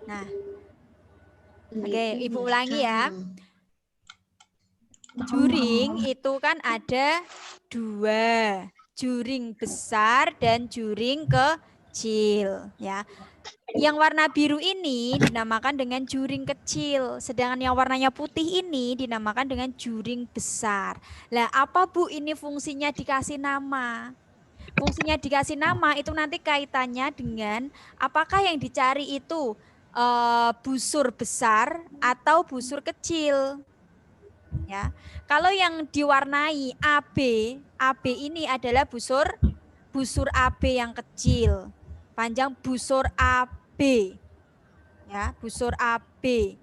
Nah, oke, Ibu ulangi ya. Juring itu kan ada 2, juring besar dan juring kecil, ya. Yang warna biru ini dinamakan dengan juring kecil, sedangkan yang warnanya putih ini dinamakan dengan juring besar. Lah, apa Bu ini fungsinya dikasih nama? Fungsinya dikasih nama itu nanti kaitannya dengan apakah yang dicari itu busur besar atau busur kecil. Ya, kalau yang diwarnai AB, AB ini adalah busur AB yang kecil, panjang busur AB, ya, busur AB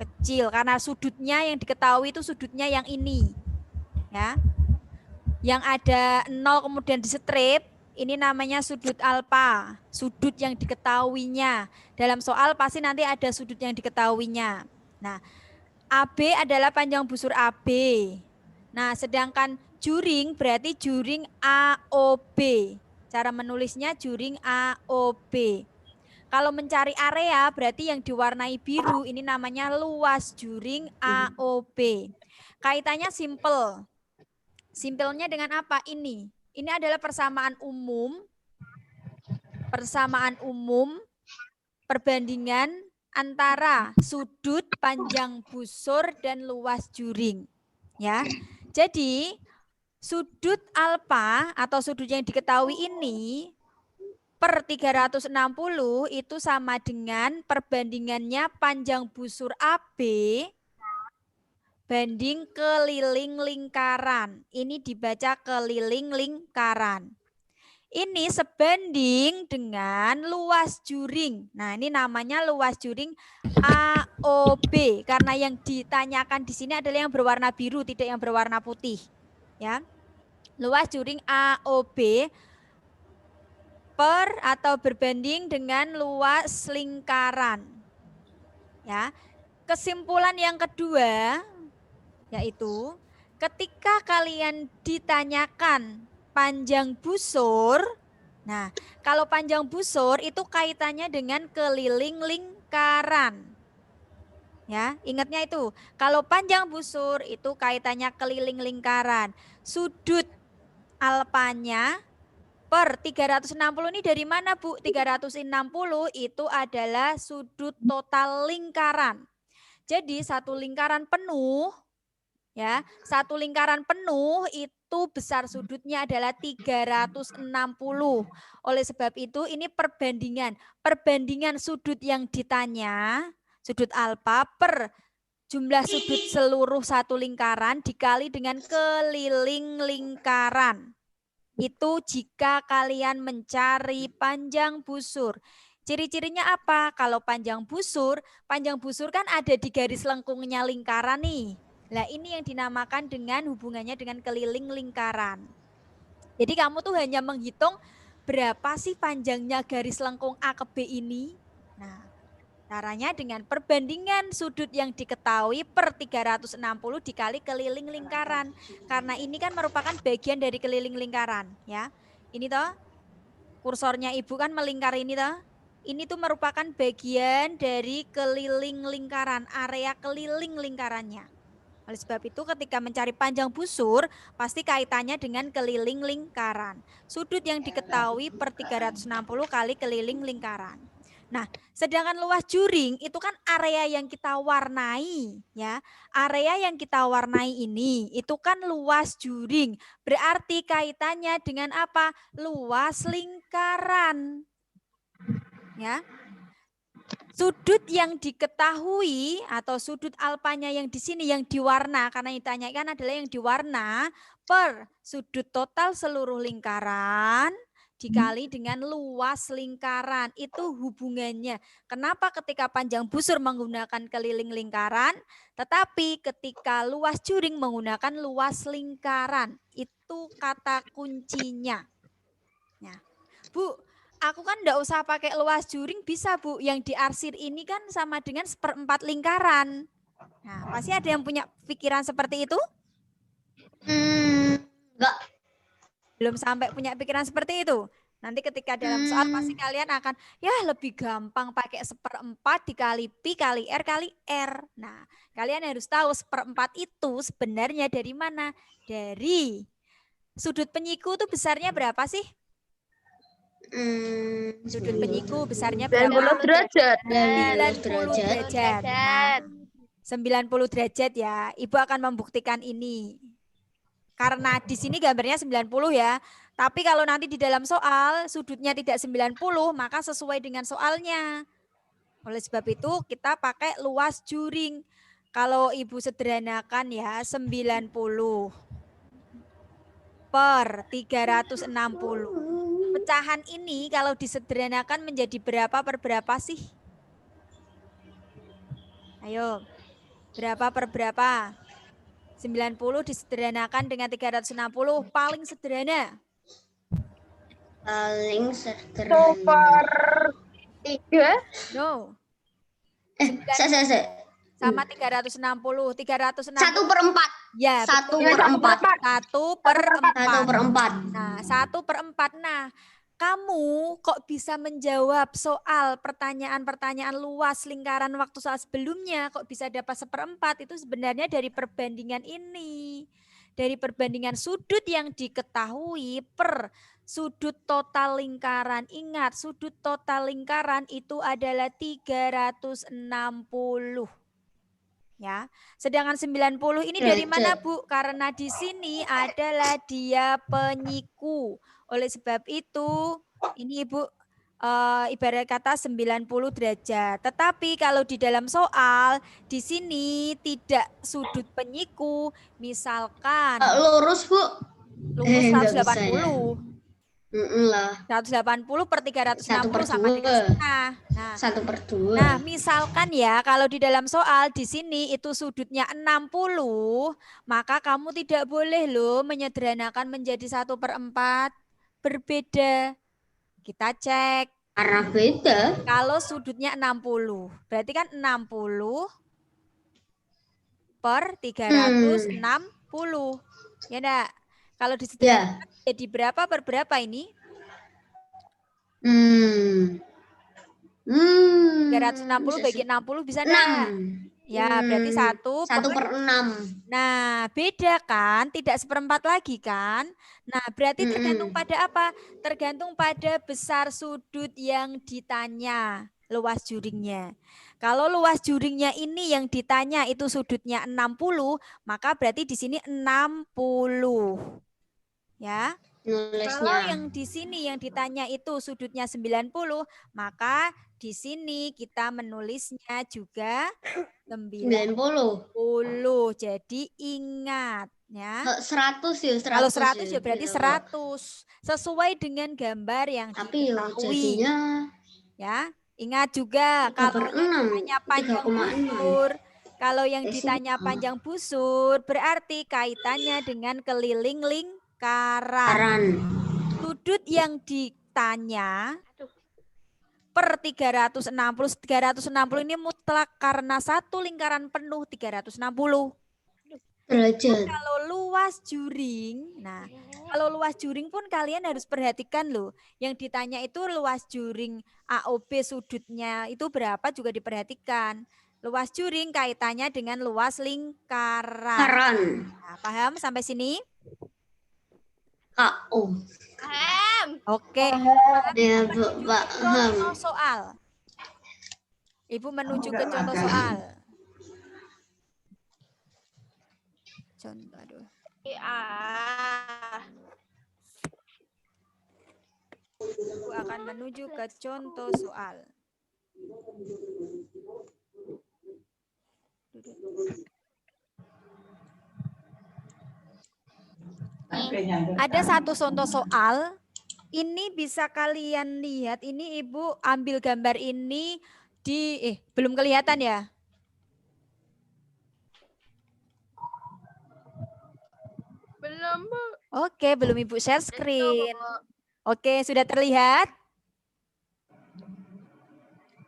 kecil karena sudutnya yang diketahui itu sudutnya yang ini, ya, yang ada 0 kemudian distrip, ini namanya sudut alfa, sudut yang diketahuinya. Dalam soal pasti nanti ada sudut yang diketahuinya. Nah, AB adalah panjang busur AB. Nah, sedangkan juring berarti juring AOB. Cara menulisnya juring AOB. Kalau mencari area berarti yang diwarnai biru ini namanya luas juring AOB. Kaitannya simple. Simpelnya dengan apa? Ini adalah persamaan umum. Persamaan umum perbandingan antara sudut panjang busur dan luas juring. Ya. Jadi sudut alfa atau sudut yang diketahui ini per 360 itu sama dengan perbandingannya panjang busur AB banding keliling lingkaran. Ini dibaca keliling lingkaran. Ini sebanding dengan luas juring. Nah, ini namanya luas juring AOB karena yang ditanyakan di sini adalah yang berwarna biru, tidak yang berwarna putih. Ya. Luas juring AOB per atau berbanding dengan luas lingkaran. Ya. Kesimpulan yang kedua yaitu ketika kalian ditanyakan panjang busur, nah kalau panjang busur itu kaitannya dengan keliling lingkaran. Ya, ingatnya itu. Kalau panjang busur itu kaitannya keliling lingkaran. Sudut alfanya per 360 ini dari mana, Bu? 360 itu adalah sudut total lingkaran. Jadi satu lingkaran penuh, ya, satu lingkaran penuh itu besar sudutnya adalah 360. Oleh sebab itu ini perbandingan sudut yang ditanya, sudut alfa per jumlah sudut seluruh satu lingkaran dikali dengan keliling lingkaran. Itu jika kalian mencari panjang busur. Ciri-cirinya apa? Kalau panjang busur kan ada di garis lengkungnya lingkaran nih. Nah, ini yang dinamakan dengan hubungannya dengan keliling lingkaran. Jadi kamu tuh hanya menghitung berapa sih panjangnya garis lengkung A ke B ini. Nah, caranya dengan perbandingan sudut yang diketahui per 360 dikali keliling lingkaran. Karena ini kan merupakan bagian dari keliling lingkaran, ya. Ini toh kursornya Ibu kan melingkar ini toh. Ini tuh merupakan bagian dari keliling lingkaran, area keliling lingkarannya. Oleh sebab itu ketika mencari panjang busur pasti kaitannya dengan keliling lingkaran. Sudut yang diketahui per 360 kali keliling lingkaran. Nah, sedangkan luas juring itu kan area yang kita warnai, ya. Area yang kita warnai ini itu kan luas juring. Berarti kaitannya dengan apa? Luas lingkaran. Ya. Sudut yang diketahui atau sudut alfanya yang di sini yang diwarna, karena yang ditanyakan adalah yang diwarna per sudut total seluruh lingkaran dikali dengan luas lingkaran. Itu hubungannya. Kenapa ketika panjang busur menggunakan keliling lingkaran, tetapi ketika luas juring menggunakan luas lingkaran. Itu kata kuncinya. Ya. Bu, aku kan enggak usah pakai luas juring, bisa Bu. Yang diarsir ini kan sama dengan 1/4 lingkaran. Nah, pasti ada yang punya pikiran seperti itu? Enggak. Belum sampai punya pikiran seperti itu. Nanti ketika dalam soal pasti kalian akan, ya lebih gampang pakai 1/4 dikali pi kali R kali R. Nah, kalian harus tahu 1/4 itu sebenarnya dari mana? Dari sudut penyiku itu besarnya berapa sih? Sudut penyiku besarnya berapa? 90 derajat. 90 derajat. Nah, 90 derajat ya. Ibu akan membuktikan ini. Karena di sini gambarnya 90 ya. Tapi kalau nanti di dalam soal sudutnya tidak 90, maka sesuai dengan soalnya. Oleh sebab itu kita pakai luas juring. Kalau Ibu sederhanakan ya 90 per 360. Pecahan ini kalau disederhanakan menjadi berapa per berapa sih? Ayo, berapa per berapa? 90 disederhanakan dengan 360 paling sederhana. Paling sederhana. Per 3. No. Saya. Sama 360. 360. 1/4. Ya, 1/4. 1/4. 1/4. Nah, 1/4. Nah, kamu kok bisa menjawab soal pertanyaan-pertanyaan luas lingkaran waktu soal sebelumnya, kok bisa dapat 1/4? Itu sebenarnya dari perbandingan ini. Dari perbandingan sudut yang diketahui per sudut total lingkaran. Ingat, sudut total lingkaran itu adalah 360. Ya, sedangkan 90 ini dari mana, Bu? Karena di sini adalah dia penyiku. Oleh sebab itu, ini Ibu ibarat kata 90 derajat. Tetapi kalau di dalam soal, di sini tidak sudut penyiku, misalkan Lurus, Bu. lurus Nggak 180. Lah. 180 per 360 sama 1/2. 3,5. Nah, 1/2. Nah, misalkan ya kalau di dalam soal di sini itu sudutnya 60, maka kamu tidak boleh loh menyederhanakan menjadi 1/4. Berbeda. Kita cek. Karena beda. Kalau sudutnya 60, berarti kan 60 per 360. Ya enggak? Kalau disederhanakan jadi berapa per berapa ini? 360 bagi 60 bisa enggak? Ya, berarti 1/6. Nah, beda kan? Tidak 1/4 lagi kan? Nah, berarti tergantung pada apa? Tergantung pada besar sudut yang ditanya, luas juringnya. Kalau luas juringnya ini yang ditanya itu sudutnya 60, maka berarti di sini 60. Ya. Kalau yang di sini yang ditanya itu sudutnya 90, maka di sini kita menulisnya juga 90. Jadi ingat ya. 100 ya, 100. Kalau 100 ya berarti 100. Sesuai dengan gambar yang diketahui. Ya, ingat juga kalau yang ditanya panjang busur, kalau yang ditanya panjang busur berarti kaitannya dengan keliling lingkaran. Sudut yang ditanya per 360. 360 ini mutlak karena satu lingkaran penuh 360 derajat. Kalau luas juring, nah kalau luas juring pun kalian harus perhatikan loh. Yang ditanya itu luas juring AOB sudutnya itu berapa juga diperhatikan. Luas juring kaitannya dengan luas lingkaran. Nah, paham sampai sini? Paham. Oke. Ya, Bu, paham. Contoh soal. Ibu menuju ke contoh soal. Contoh, aduh. Ibu akan menuju ke contoh soal. Ada satu contoh soal. Ini bisa kalian lihat. Ini Ibu ambil gambar ini di belum kelihatan ya? Belum, Bu. Oke, belum Ibu share screen. Oke, sudah terlihat?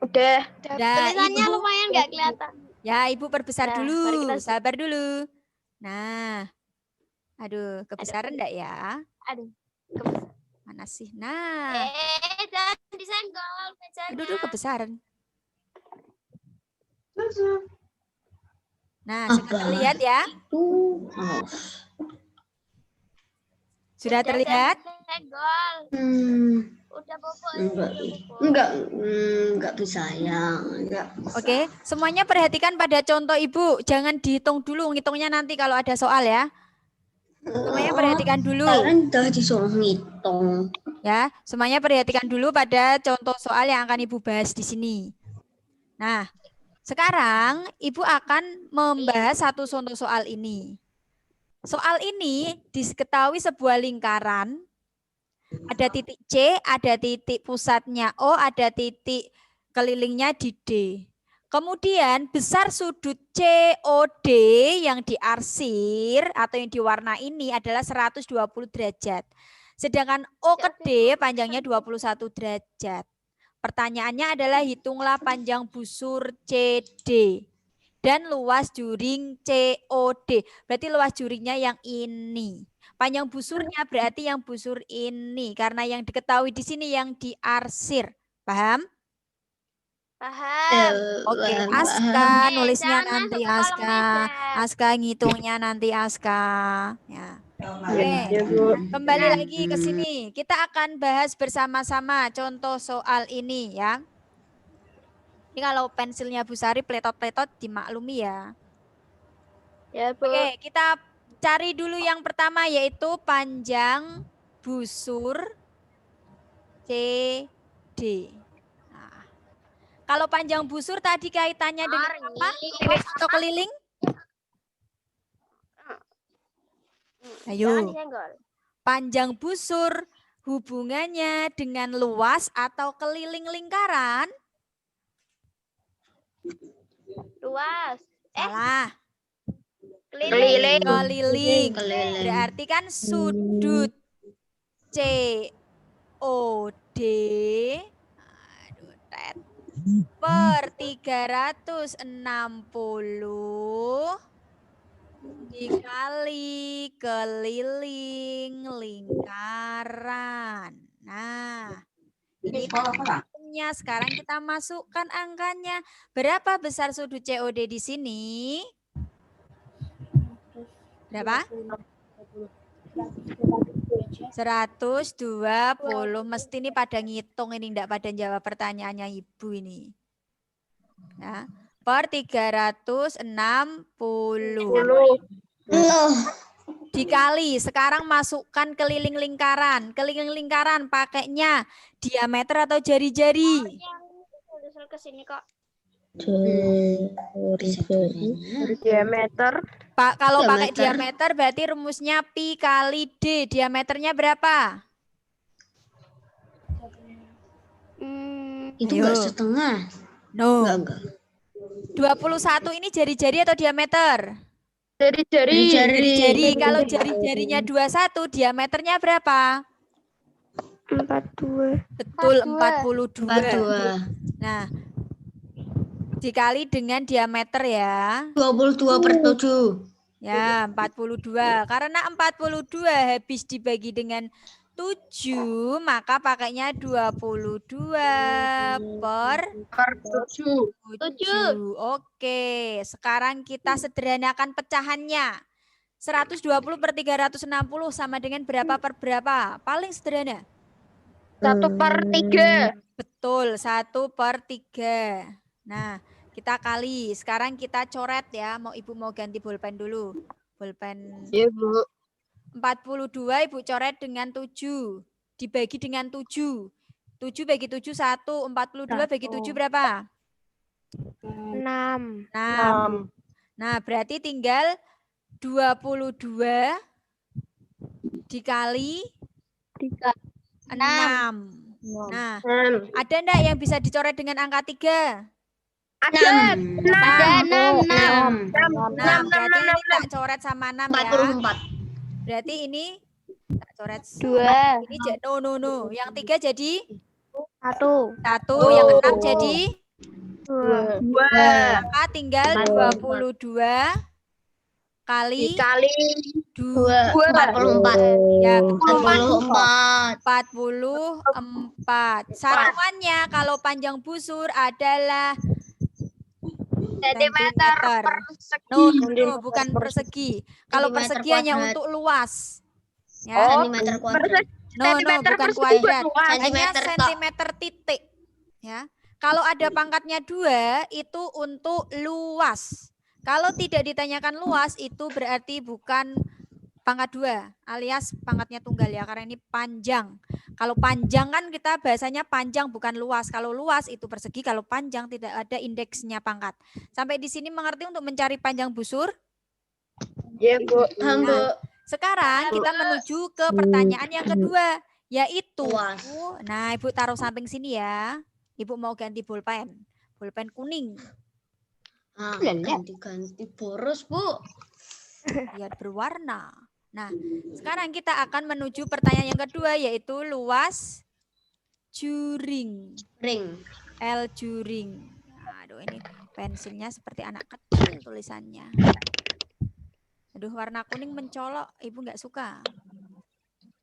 Udah. Tulisannya lumayan nggak kelihatan. Ya, Ibu perbesar dulu. Sabar dulu. Nah. Aduh, kebesaran enggak ya? Aduh. Mana sih? Nah, Jangan disenggol mejanya. aduh kebesaran. Nah, sudah Apa? terlihat ya? Oh. Sudah terlihat? Senggol. Udah bobo. Enggak bisa ya. Enggak. Oke, semuanya perhatikan pada contoh Ibu. Jangan dihitung dulu, ngitungnya nanti kalau ada soal ya. Semuanya perhatikan dulu. Kan udah disuruh ngitung. Ya, semuanya perhatikan dulu pada contoh soal yang akan Ibu bahas di sini. Nah, sekarang Ibu akan membahas satu contoh soal ini. Soal ini diketahui sebuah lingkaran. Ada titik C, ada titik pusatnya O, ada titik kelilingnya di D. Kemudian besar sudut COD yang diarsir atau yang diwarna ini adalah 120 derajat. Sedangkan O ke D panjangnya 21 derajat. Pertanyaannya adalah hitunglah panjang busur CD dan luas juring COD. Berarti luas juringnya yang ini. Panjang busurnya berarti yang busur ini. Karena yang diketahui di sini yang diarsir. Paham? Paham. Oke, Aska nulisnya jangan nanti masuk ke kolom Aska. meja. Aska ngitungnya nanti Aska. Ya. Oke, Ya, Bu. kembali lagi ke sini. Kita akan bahas bersama-sama contoh soal ini ya. Ini kalau pensilnya Bu Sari pletot-pletot dimaklumi ya. Ya, Bu. Oke, kita cari dulu yang pertama yaitu panjang busur CD. Nah, kalau panjang busur tadi kaitannya dengan apa? Luas atau keliling? Ayo. Jangan disenggol. Panjang busur hubungannya dengan luas atau keliling lingkaran? Luas. Salah. Keliling. Keliling. Keliling. Berarti kan sudut COD per 360 dikali keliling lingkaran. Nah, ini angkanya. Sekarang kita masukkan angkanya. Berapa besar sudut COD di sini? Berapa? 120. Mesti ini pada ngitung ini, enggak pada jawab pertanyaannya Ibu ini. Ya. Per 360. Loh. Dikali, sekarang masukkan keliling lingkaran. Keliling lingkaran pakainya diameter atau jari-jari? Udah ke sini kok. Diameter. Pak, kalau pakai Diameter. diameter berarti rumusnya pi kali D. Diameternya berapa? Itu Ayo. enggak setengah. No. Enggak. 21 ini jari-jari atau diameter? Jari-jari. Jari. Kalau jari-jarinya 21, diameternya berapa? 42. Betul, 42. 42. Nah, dikali dengan diameter ya. 22/7. Ya, 42. Karena 42 habis dibagi dengan 7, maka pakainya 22 per 7. 7. Oke, sekarang kita sederhanakan pecahannya. 120 per 360 sama dengan berapa per berapa? Paling sederhana. 1/3. Betul, 1/3. Nah, kita kali. Sekarang kita coret ya. Ibu mau ganti bolpen dulu. Bolpen. Iya, Bu. 42 Ibu coret dengan 7. Dibagi dengan 7. 7 bagi 7 1. 42 bagi 7 berapa? 6. 6. Nah, berarti tinggal 22 dikali 6. Nah, ada enggak yang bisa dicoret dengan angka 3? Ada 6. 6. 6. Berarti ini tak coret sama 6 ya. 44. Berarti ini tak coret 2. ini no. Yang 3 jadi 1. 1, yang 6 jadi 2. maka tinggal 22 kali Dikali 2. 44. Ya, betul. 44. 44. Satuannya kalau panjang busur adalah sentimeter sentimeter. persegi. No, bukan persegi. Kalau Sentimeter persegi hanya kuadrat. untuk luas. Ya. Sentimeter kuadrat. Sentimeter bukan persegi kuadrat. buat luas. Hanya Sentimeter tok. sentimeter titik. Ya. Kalau ada pangkatnya 2 itu untuk luas. Kalau tidak ditanyakan luas itu berarti bukan pangkat 2 alias pangkatnya tunggal ya, karena ini panjang. Kalau panjang kan kita bahasanya panjang bukan luas. Kalau luas itu persegi, kalau panjang tidak ada indeksnya pangkat. Sampai di sini mengerti untuk mencari panjang busur? Ya, Bu. Hamba Sekarang kita menuju ke pertanyaan yang kedua, yaitu luas. nah, Ibu taruh samping sini ya. Ibu mau ganti pulpen. Pulpen kuning. Ah, ganti-ganti boros, Bu. Biar berwarna. Nah, sekarang kita akan menuju pertanyaan yang kedua, yaitu luas juring. Ring. L juring. Aduh, ini pensilnya seperti anak kecil tulisannya. Aduh, warna kuning mencolok. Ibu nggak suka.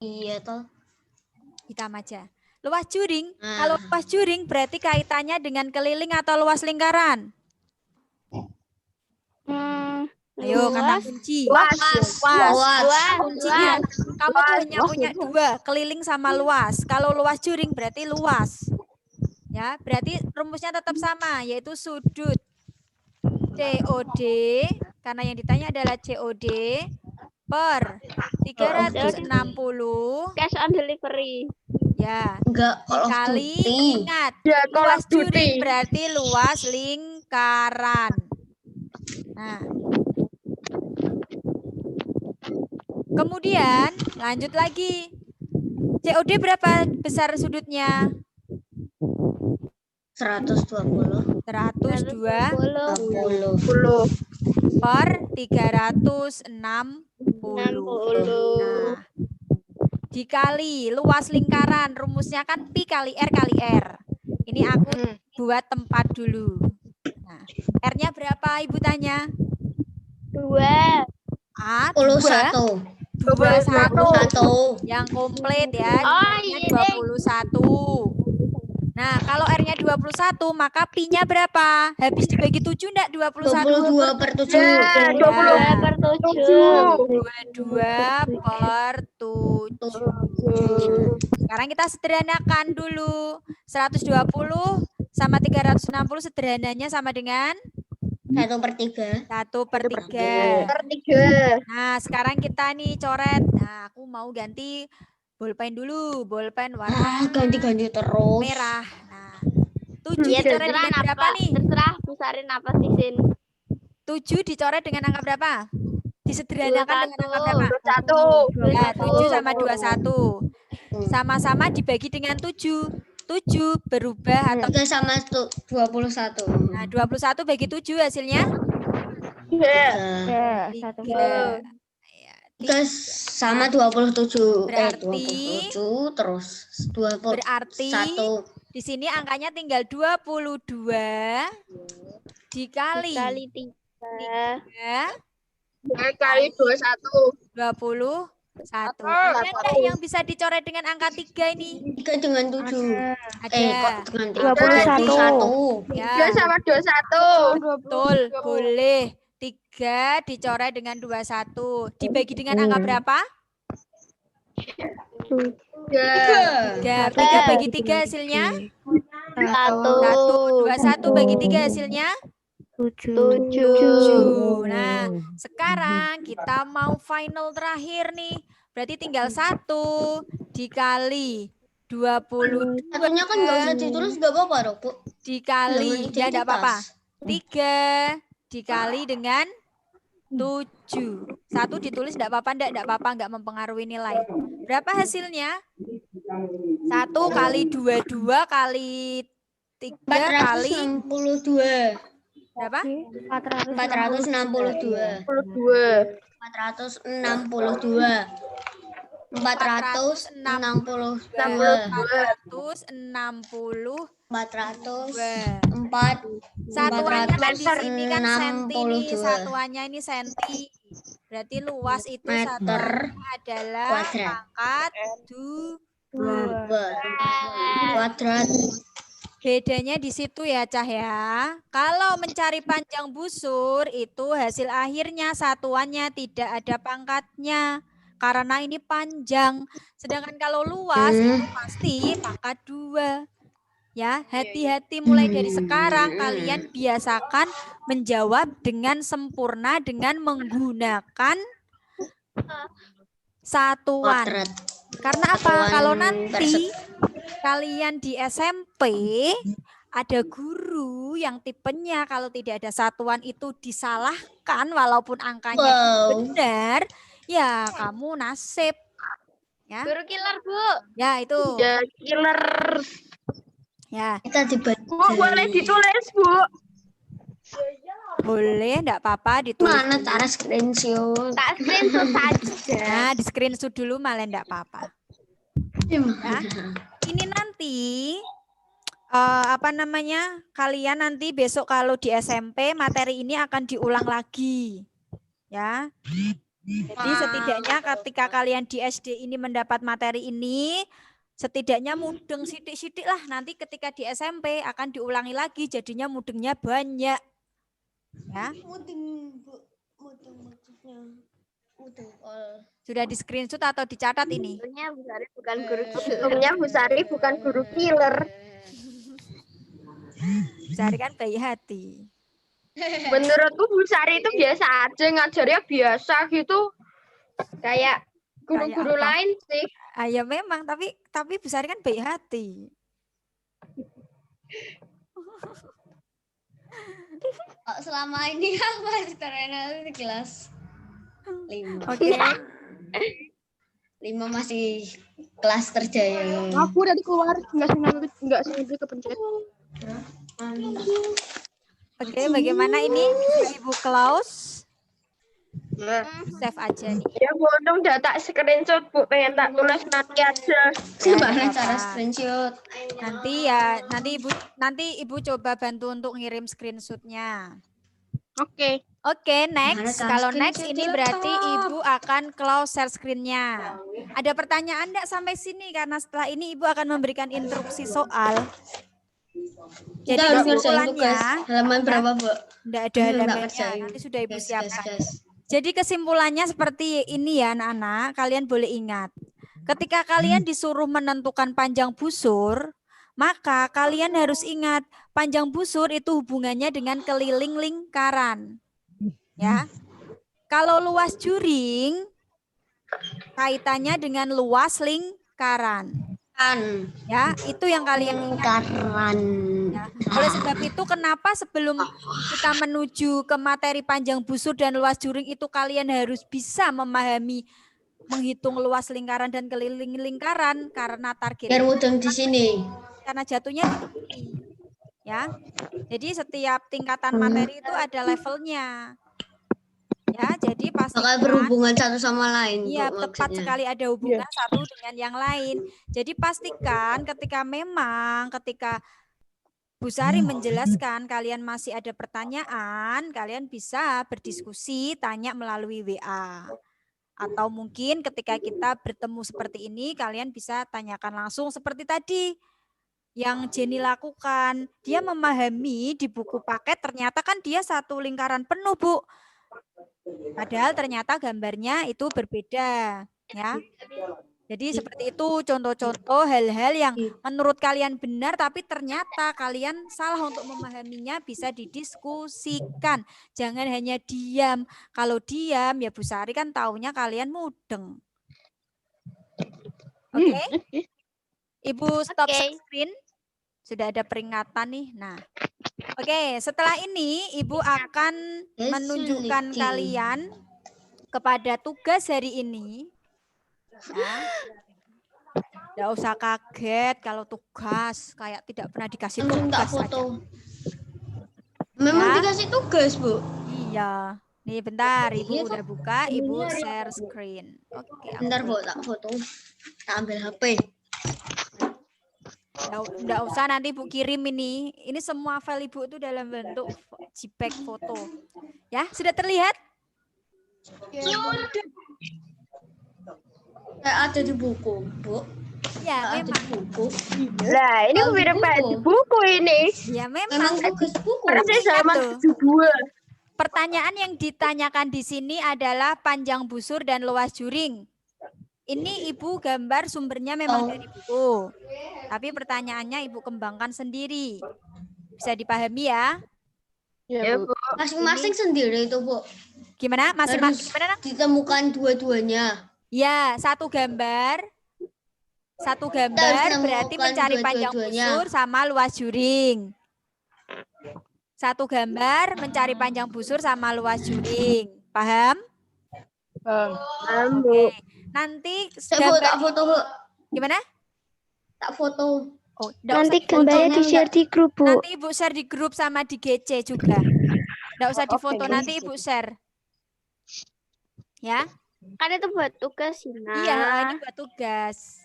Iya toh. Hitam aja. Luas juring. Nah. Kalau luas juring berarti kaitannya dengan keliling atau luas lingkaran. Ayo, kata kunci. Luas. Kuncinya kamu tuh hanya punya 2, keliling sama luas. Kalau luas juring berarti luas. Ya, berarti rumusnya tetap sama, yaitu sudut COD, karena yang ditanya adalah COD per 360. Cash on delivery. Ya, Enggak, Call of dikali, Duty. ingat, Ya, Call luas of Duty. juring berarti luas lingkaran. Nah, kemudian lanjut lagi. COD berapa besar sudutnya? 120. 120 per 360. Nah, dikali luas lingkaran, rumusnya kan pi kali R kali R. Ini aku buat tempat dulu. Nah, R-nya berapa Ibu tanya? 2. 21. 21. Yang komplit ya. Oh, R-nya iya. 21. Nah, kalau R-nya 21, maka pi-nya berapa? Habis dibagi 7 enggak 21? 22 per 7. Ya, 22 per 7. 22 per 7. Sekarang kita sederhanakan dulu. 120 sama 360 sederhananya sama dengan 1/3. 1/3. Per 3. Nah, sekarang kita nih coret. Nah, aku mau ganti bolpen dulu. Bolpen warna Ganti-ganti terus. merah. Nah, 7 Ya, dicoret terserah dengan berapa nih? Terserah besarin apa sih, Sin? 7 dicoret dengan angka berapa? Disederhanakan dengan angka berapa? 21. Ya, 7 sama 21. Sama-sama dibagi dengan 7. 7 berubah atau 3 sama 21. nah, 21 bagi 7 hasilnya? 3. 3. Ya, 3 sama 27. Berarti 27 terus 21. berarti di sini angkanya tinggal 22 dikali 3. 3 Kali 21. 21. Ada enggak yang bisa dicoret dengan angka 3 ini? 3 dengan 7. Ada. Kok dengan 21. 21. Ya, sama 21. betul, boleh. 3 dicoret dengan 21. Dibagi dengan angka berapa? 3. 3 bagi 3 hasilnya? 1. 21 bagi 3 hasilnya? 7. Nah, sekarang kita mau final terakhir nih. Berarti tinggal 1 dikali 22. Satunya kan nggak usah ditulis, nggak apa-apa dong, Bu. Dikali, Bilangan ya enggak apa-apa. identitas. 3 dikali dengan 7. 1 ditulis enggak apa-apa, enggak apa-apa, enggak mempengaruhi nilai. Berapa hasilnya? 1 kali 22 kali 3 kali 462. berapa? 462. 462. 462. 462. 404. Satuannya kan di sini kan senti nih, 462. satuannya ini senti. Berarti luas itu Meter satuannya adalah kuadrat. pangkat 2. Kuadrat. Bedanya di situ ya, Cah ya. Kalau mencari panjang busur itu hasil akhirnya satuannya tidak ada pangkatnya karena ini panjang. Sedangkan kalau luas itu pasti pangkat 2. Ya, hati-hati mulai dari sekarang kalian biasakan menjawab dengan sempurna dengan menggunakan satuan. Kuadrat. Karena apa? Satuan Kalau nanti kalian di SMP ada guru yang tipenya kalau tidak ada satuan itu disalahkan walaupun angkanya benar, ya kamu nasib. Ya. Guru killer, Bu. Ya, itu. Ya, killer. Ya. Kita dibaca. Bu, boleh ditulis, Bu. Boleh, enggak apa-apa ditulis. Mana cara screenshot? Tak screenshot saja. Nah, di screenshot dulu malah enggak apa-apa. Ya. Ini nanti kalian nanti besok kalau di SMP materi ini akan diulang lagi. Ya. Jadi setidaknya ketika kalian di SD ini mendapat materi ini, setidaknya mudeng sidik-sidik lah. Nanti ketika di SMP akan diulangi lagi, jadinya mudengnya banyak. Ya. Sudah di screenshot atau dicatat ini? Untungnya Bu Sari bukan guru killer. Untungnya Bu Sari bukan guru killer. Bu Sari kan baik hati. Menurutku Bu Sari itu biasa aja, ngajarnya biasa gitu. Kayak guru-guru lain sih. Ah, ya memang, tapi Bu Sari kan baik hati. Selama ini apa Terena itu kelas 5. Oke. 5 masih kelas terjaya. Aku udah keluar, enggak sengaja kepencet. Oke, bagaimana ini Ibu Klaus? Save aja nih. Ya bodoh, udah tak screenshot Bu, pengen tak tulis nanti aja. Gimana apa-apa. cara screenshot? Nanti Ibu coba bantu untuk ngirim screenshotnya. Oke. Oke, next. cara Kalau next screenshot ini laptop? berarti Ibu akan close share screen-nya. Ada pertanyaan enggak sampai sini? Karena setelah ini Ibu akan memberikan instruksi soal. Jadi Kita harus ngerjain kesimpulannya, tugas. Halaman berapa, Bu? enggak ada Enggak halamannya. ngerjain. Nanti sudah Ibu siapkan. Gas. Jadi kesimpulannya seperti ini ya anak-anak, kalian boleh ingat. Ketika kalian disuruh menentukan panjang busur, maka kalian harus ingat panjang busur itu hubungannya dengan keliling lingkaran. Ya. Kalau luas juring kaitannya dengan luas lingkaran. Ya, itu yang kalian ingat. Ya. Oleh sebab itu kenapa sebelum kita menuju ke materi panjang busur dan luas juring itu kalian harus bisa memahami menghitung luas lingkaran dan keliling lingkaran karena target. Biar mudeng di sini. Karena jatuhnya di sini. Ya. Jadi setiap tingkatan materi itu ada levelnya. Ya, jadi Bakal pastikan berhubungan satu sama lain. iya, Bu, tepat maksudnya. sekali ada hubungan satu dengan yang lain. Jadi pastikan ketika Bu Sari menjelaskan kalian masih ada pertanyaan, kalian bisa berdiskusi, tanya melalui WA. Atau mungkin ketika kita bertemu seperti ini, kalian bisa tanyakan langsung seperti tadi. Yang Jenny lakukan, dia memahami di buku paket ternyata kan dia satu lingkaran penuh, Bu. Padahal ternyata gambarnya itu berbeda, ya. Jadi seperti itu contoh-contoh hal-hal yang menurut kalian benar tapi ternyata kalian salah untuk memahaminya bisa didiskusikan. Jangan hanya diam. Kalau diam ya Bu Sari kan taunya kalian mudeng. Oke? Ibu stop screen. Sudah ada peringatan nih. Nah. Oke, setelah ini Ibu akan menunjukkan kalian kepada tugas hari ini. Ya. Nggak usah kaget kalau tugas kayak tidak pernah dikasih tugas foto. saja. Memang Ya. dikasih tugas, Bu. Iya. Nih bentar, Ibu Iya, udah buka, Ibu share screen. Oke, aku Bentar, Bu, buka. tak foto. Tak ambil HP. Nggak usah nanti Ibu kirim ini. Ini semua file Ibu itu dalam bentuk JPEG foto. Ya, sudah terlihat? Kayak ada di buku, Bu. Ya, Kayak ada memang. di buku. Lah, ini Kalau di mirip kayak buku. di buku ini. Ya, Memang memang. tugas buku. Persis Ingat halaman tuh. 72. Pertanyaan yang ditanyakan di sini adalah panjang busur dan luas juring. Ini Ibu gambar sumbernya memang dari buku. Tapi pertanyaannya Ibu kembangkan sendiri. Bisa dipahami ya? Ya, Bu. Masing-masing sendiri itu, Bu. Gimana? Harus Gimana? ditemukan dua-duanya. Ya, satu gambar berarti menemukan mencari panjang dua-duanya. busur sama luas juring. Satu gambar mencari panjang busur sama luas juring. Paham? Bu. Nanti Saya, Bu, tak gambar foto, Bu. gimana? Tak foto. Oh, nggak Nanti usah gambarnya fotonya di-share di grup, Bu. nanti Ibu share di grup sama di GC juga. Nggak usah difoto, nanti Ibu share. Ya? Kan itu buat tugas, Sina. Iya, ini buat tugas.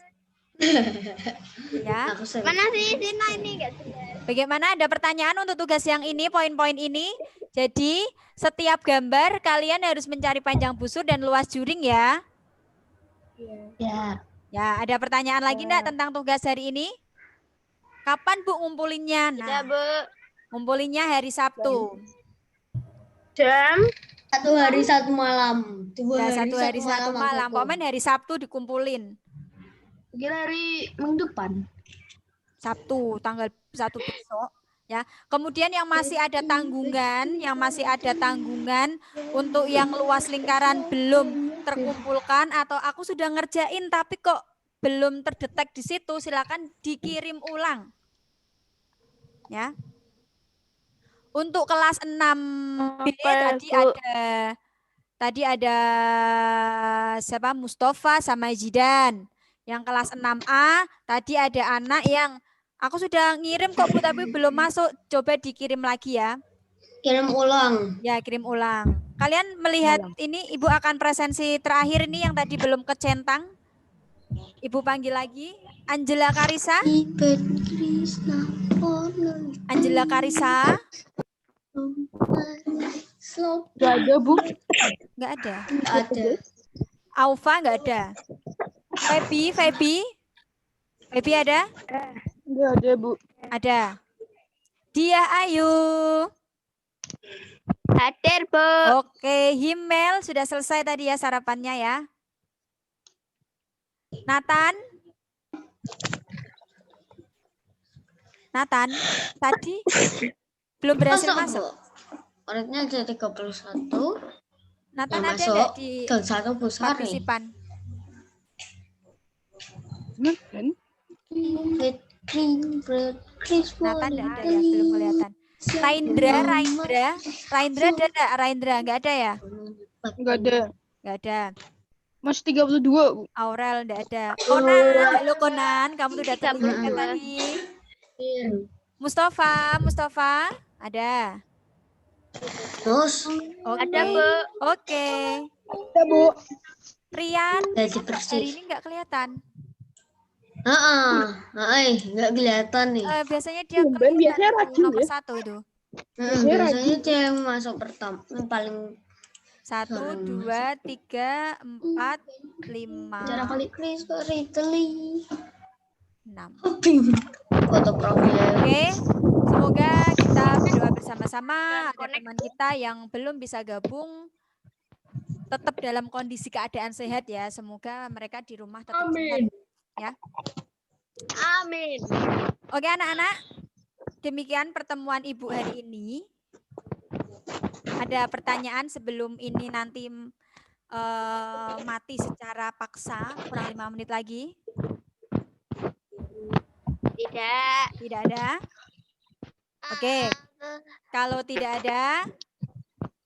Ya. Aku share. Mana sih Sina ini? Nggak jelas. Bagaimana, ada pertanyaan untuk tugas yang ini, poin-poin ini? Jadi, setiap gambar kalian harus mencari panjang busur dan luas juring ya. Ya. Ya, ada pertanyaan lagi enggak tentang tugas hari ini? Kapan Bu ngumpulinnya? Tidak, Nah, Bu. ngumpulinnya hari Sabtu. Jam 1 hari 1 malam. 2 Ya, hari 1 hari 1 malam. aku. Pokoknya hari Sabtu dikumpulin. kira hari minggu depan. Sabtu tanggal 1 besok ya. Kemudian yang masih ada tanggungan, untuk yang luas lingkaran belum terkumpulkan atau aku sudah ngerjain tapi kok belum terdetek di situ, silakan dikirim ulang. Ya. Untuk kelas 6B tadi ada siapa? Mustafa sama Jidan. Yang kelas 6A tadi ada anak yang aku sudah ngirim kok Bu tapi belum masuk. Coba dikirim lagi ya. Kirim ulang. Ya, kirim ulang. Kalian melihat ini Ibu akan presensi terakhir ini yang tadi belum kecentang. Ibu panggil lagi Angela Karisa. Angela Karisa. Gak ada, Bu. Enggak ada. Ada. Aufa enggak ada. Feby ada? Gak ada, Bu. Ada. Dia Ayu. Hadir, Bu. Oke, Himmel sudah selesai tadi ya sarapannya ya. Nathan tadi belum berhasil masuk. Orangnya ada 31. Nathan yang ada masuk enggak di dan 1 besar. partisipan? Nathan Nathan enggak ada ya, belum kelihatan. Raindra ada enggak? Raindra enggak ada ya? Gak ada. Enggak ada. Masih 32, Bu. Aurel enggak ada. Konan, halo Konan, kamu tuh udah terlihat kan tadi. Mustafa ada. Terus Oke. Ada, Bu. Oke. Ada, Bu. Rian jadi hari bersih. ini enggak kelihatan. Nggak kelihatan nih. Biasanya dia Tumben, biasanya kelihatan rajin nomor ya. 1 itu. Biasanya dia yang masuk pertama, yang paling 1, 2, 3, 4, 5, cara kali Chris Italy. 6. Foto profil. Oke, semoga kita berdoa bersama-sama. Ada teman kita yang belum bisa gabung, tetap dalam kondisi keadaan sehat ya. Semoga mereka di rumah tetap sehat. Ya. Amin. Oke anak-anak, demikian pertemuan Ibu hari ini. Ada pertanyaan sebelum ini nanti mati secara paksa, kurang 5 menit lagi? Tidak. Tidak ada? Oke, kalau tidak ada,